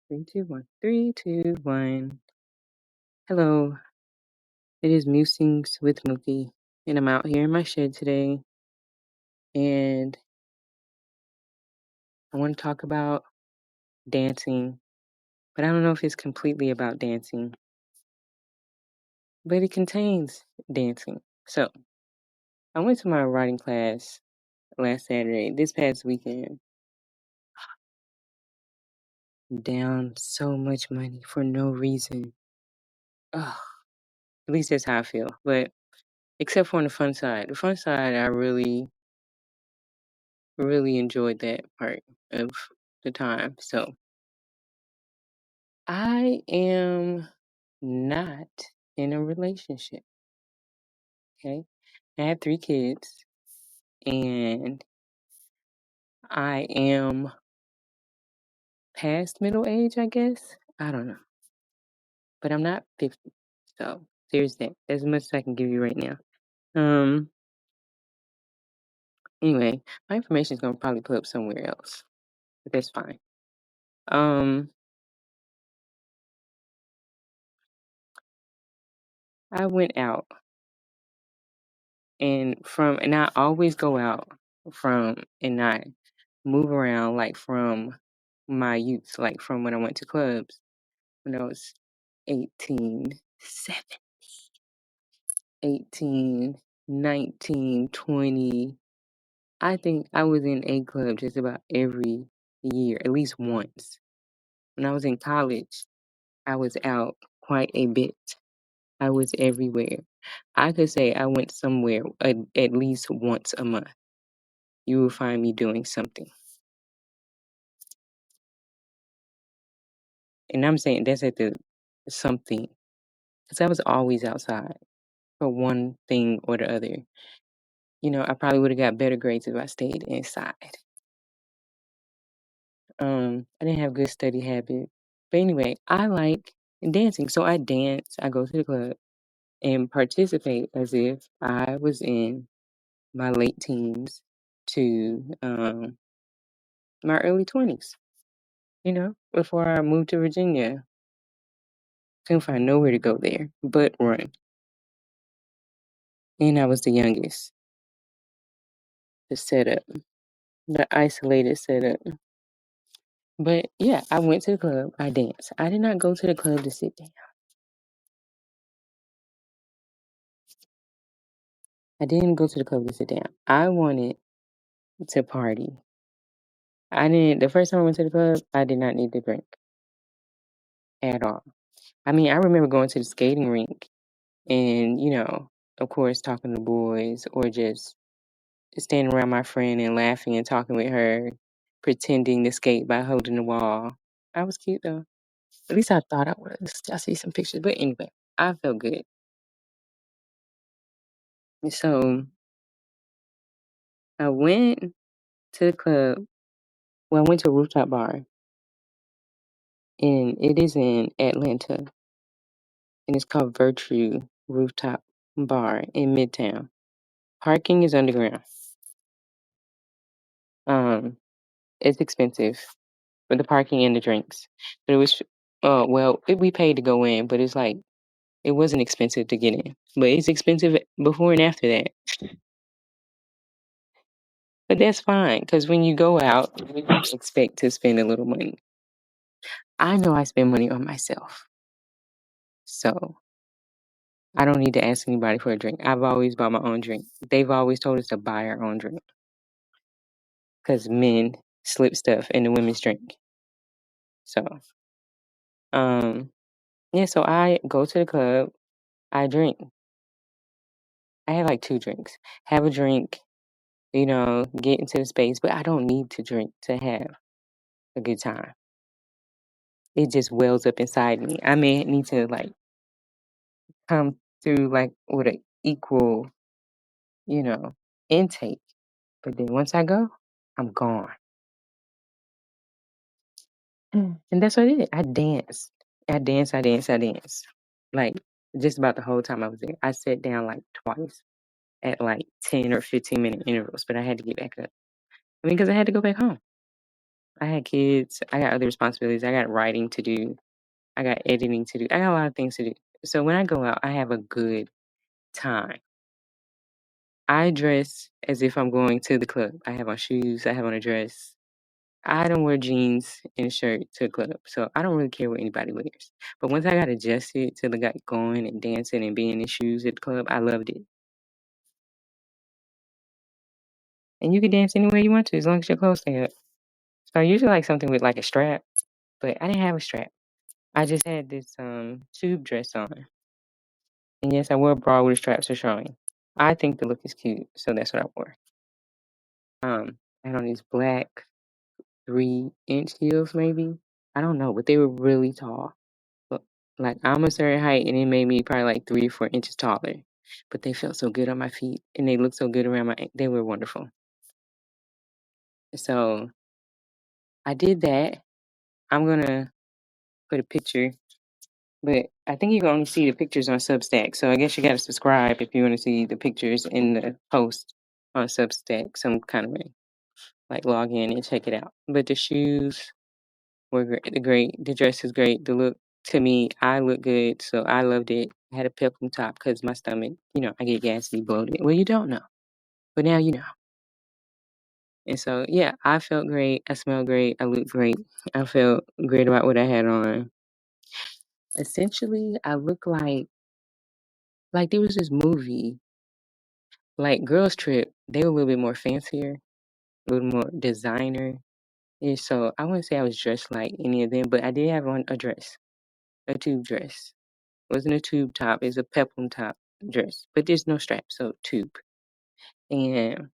Three, two, one. 3, 2, 1. Hello, it is Musings with Mookie, and I'm out here in my shed today, and I want to talk about dancing, but I don't know if it's completely about dancing, but it contains dancing. So, I went to my writing class last Saturday, this past weekend, down so much money for no reason. Ugh, at least that's how I feel, but except for on the fun side. The fun side, I really enjoyed that part of the time. So I am not in a relationship. Okay. I have 3 kids and I am past middle age, I guess. I don't know. But I'm not 50. So there's that. As much as I can give you right now. Um anyway, my information is gonna probably put up somewhere else. But that's fine. I went out and I always go out and I move around like from my youth, like from when I went to clubs when I was 18, 18, 19, 20. I think I was in a club just about every year, at least once. When I was in college, I was out quite a bit. I was everywhere. I could say I went somewhere at least once a month. You will find me doing something. And I'm saying that's at the something. Because I was always outside for one thing or the other. You know, I probably would have got better grades if I stayed inside. I didn't have good study habits. But anyway, I like dancing. So I dance, I go to the club and participate as if I was in my late teens to my early 20s. You know, before I moved to Virginia, couldn't find nowhere to go there but run. And I was the youngest. The setup, the isolated setup. But yeah, I went to the club. I danced. I did not go to the club to sit down. I didn't go to the club to sit down. I wanted to party. The first time I went to the club, I did not need to drink at all. I mean, I remember going to the skating rink and, of course, talking to boys or just standing around my friend and laughing and talking with her, pretending to skate by holding the wall. I was cute though. At least I thought I was. I see some pictures. But anyway, I felt good. So I went to the club. Well, I went to a rooftop bar, and it is in Atlanta, and it's called Virtue Rooftop Bar in Midtown. Parking is underground. It's expensive for the parking and the drinks, but it was, we paid to go in, but it's like it wasn't expensive to get in, but it's expensive before and after that. But that's fine because when you go out, you expect to spend a little money. I know I spend money on myself, so I don't need to ask anybody for a drink. I've always bought my own drink. They've always told us to buy our own drink because men slip stuff in the women's drink. So, yeah. So I go to the club. I drink. I had like 2 drinks. Have a drink, get into the space, but I don't need to drink to have a good time. It just wells up inside me. I may need to like come through like with an equal, you know, intake. But then once I go, I'm gone. And that's what I did. I danced. I danced, I danced, I danced. Like just about the whole time I was there. I sat down like twice at like 10 or 15-minute intervals, but I had to get back up. I mean, because I had to go back home. I had kids. I got other responsibilities. I got writing to do. I got editing to do. I got a lot of things to do. So when I go out, I have a good time. I dress as if I'm going to the club. I have on shoes. I have on a dress. I don't wear jeans and a shirt to the club, so I don't really care what anybody wears. But once I got adjusted to the guy going and dancing and being in shoes at the club, I loved it. And you can dance any way you want to as long as your clothes stay up. So I usually like something with like a strap, but I didn't have a strap. I just had this tube dress on. And yes, I wore a bra with the straps are showing. I think the look is cute, so that's what I wore. I had on these black 3-inch heels maybe. I don't know, but they were really tall. But like I'm a certain height and it made me probably like 3 or 4 inches taller. But they felt so good on my feet and they looked so good around they were wonderful. So I did that. I'm gonna put a picture, but I think you can only see the pictures on Substack. So I guess you gotta subscribe if you want to see the pictures in the post on Substack some kind of way. Like log in and check it out. But the shoes were great. The dress is great. The look to me, I look good, so I loved it. I had a peplum top because my stomach, I get gassy, bloated. Well, you don't know, but now you know. And so, yeah, I felt great. I smelled great. I looked great. I felt great about what I had on. Essentially, I look like there was this movie, like Girls Trip. They were a little bit more fancier, a little more designer. Yeah, so I wouldn't say I was dressed like any of them, but I did have on a dress, a tube dress. It wasn't a tube top, it's a peplum top dress, but there's no strap, so tube. And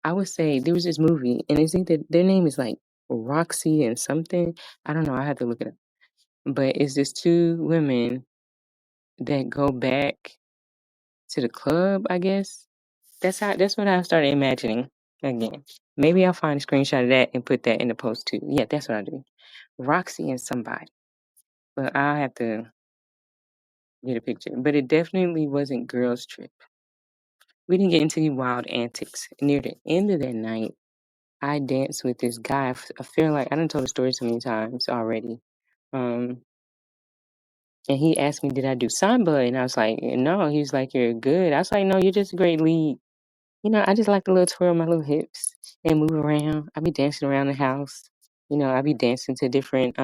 I would say there was this movie, and it's either their name is like Roxy and something. I don't know, I have to look it up. But it's this two women that go back to the club, I guess. That's what I started imagining again. Maybe I'll find a screenshot of that and put that in the post too. Yeah, that's what I do. Roxy and somebody. But I'll have to get a picture. But it definitely wasn't Girls Trip. We didn't get into any wild antics. Near the end of that night, I danced with this guy. I feel like I done told the story so many times already. Um, and he asked me, did I do samba? And I was like, no. He was like, you're good. I was like, no, you're just a great lead. I just like to little twirl my little hips and move around. I be dancing around the house. I be dancing to different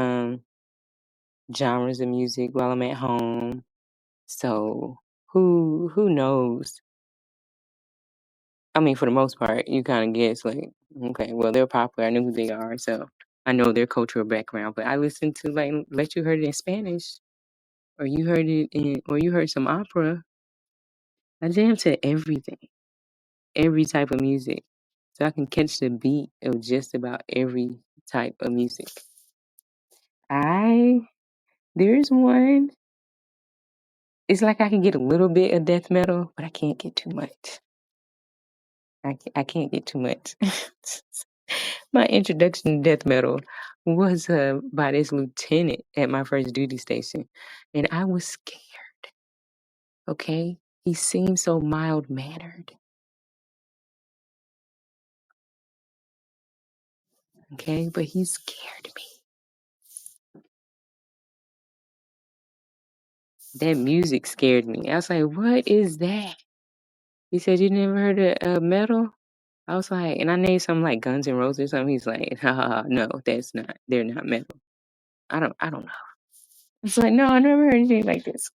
genres of music while I'm at home. So who knows? I mean, for the most part, you kind of guess like, okay, well, they're popular. I know who they are, so I know their cultural background. But I listened to like, let you heard it in Spanish, or you heard some opera. I jam to everything, every type of music, so I can catch the beat of just about every type of music. I There's one. It's like I can get a little bit of death metal, but I can't get too much. I can't get too much. My introduction to death metal was by this lieutenant at my first duty station, and I was scared. Okay, he seemed so mild mannered. Okay, but he scared me. That music scared me. I was like, "What is that?" He said, "You never heard of metal?" I was like, and I named something like Guns N' Roses or something. He's like, no, that's not. They're not metal. I don't know. It's like, no, I never heard anything like this.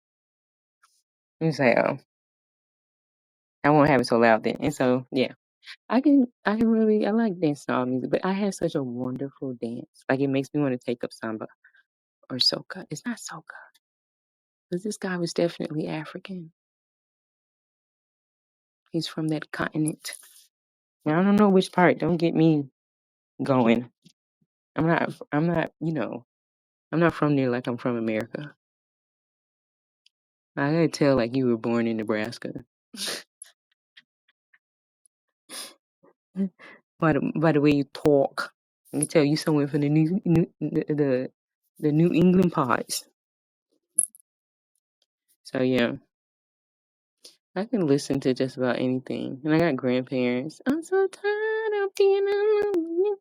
He's like, oh, I won't have it so loud then. And so, yeah, I like dancing to all music, but I had such a wonderful dance. Like, it makes me want to take up samba or soca. It's not soca, because this guy was definitely African. He's from that continent. And I don't know which part. Don't get me going. I'm not, I'm not from there like I'm from America. I gotta tell like you were born in Nebraska. By the way you talk. I can tell you somewhere from the New England parts. So yeah, I can listen to just about anything. And I got grandparents. I'm so tired of being alone.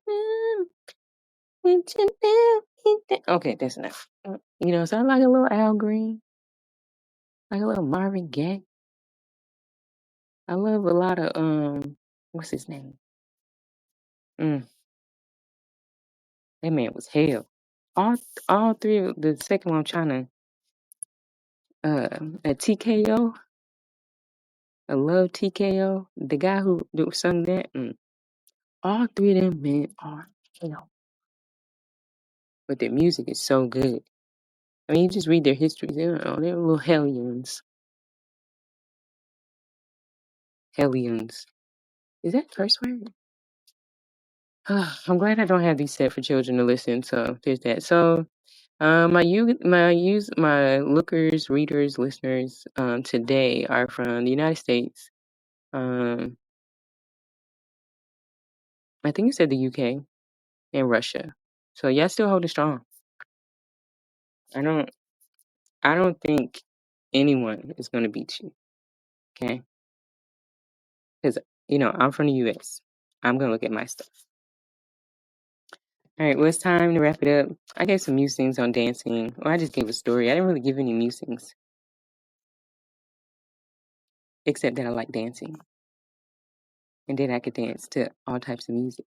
Okay, that's enough. So I like a little Al Green, like a little Marvin Gaye. I love a lot of what's his name? Mm, that man was hell. All three of the second one I'm trying to a TKO. I love TKO. The guy who sung that. All three of them men are hell, but their music is so good. I mean, you just read their histories. They're little hellions. Hellions. Is that a curse word? I'm glad I don't have these set for children to listen. So there's that. So my lookers, readers, listeners today are from the United States. I think you said the UK and Russia. So y'all still holding strong. I don't think anyone is gonna beat you. Okay, because I'm from the US. I'm gonna look at my stuff. All right, well, it's time to wrap it up. I gave some musings on dancing. Well, I just gave a story. I didn't really give any musings, except that I like dancing. And then I could dance to all types of music.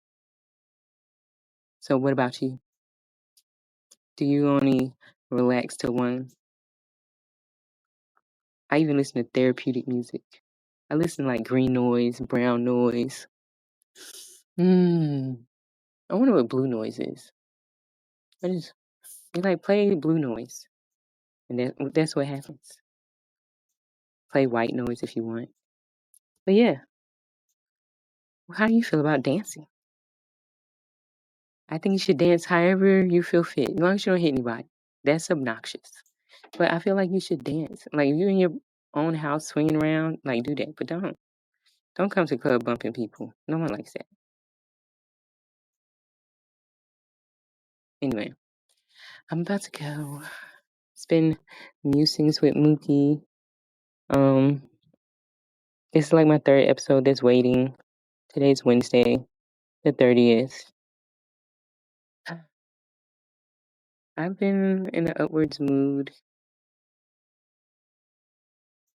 So what about you? Do you only relax to one? I even listen to therapeutic music. I listen to like green noise, brown noise. I wonder what blue noise is. You like play blue noise. And that's what happens. Play white noise if you want. But yeah, how do you feel about dancing? I think you should dance however you feel fit, as long as you don't hit anybody. That's obnoxious. But I feel like you should dance. Like if you're in your own house swinging around, like do that. But don't come to the club bumping people. No one likes that. Anyway, I'm about to go. It's been musings with Mookie. Um, it's like my third episode that's waiting. Today's Wednesday, the 30th. I've been in an upwards mood.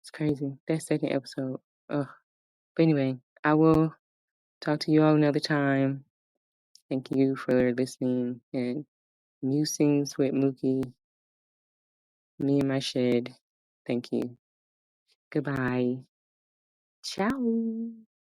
It's crazy. That second episode. Ugh. But anyway, I will talk to you all another time. Thank you for listening and musings with Mookie. Me and my shed. Thank you. Goodbye. Ciao.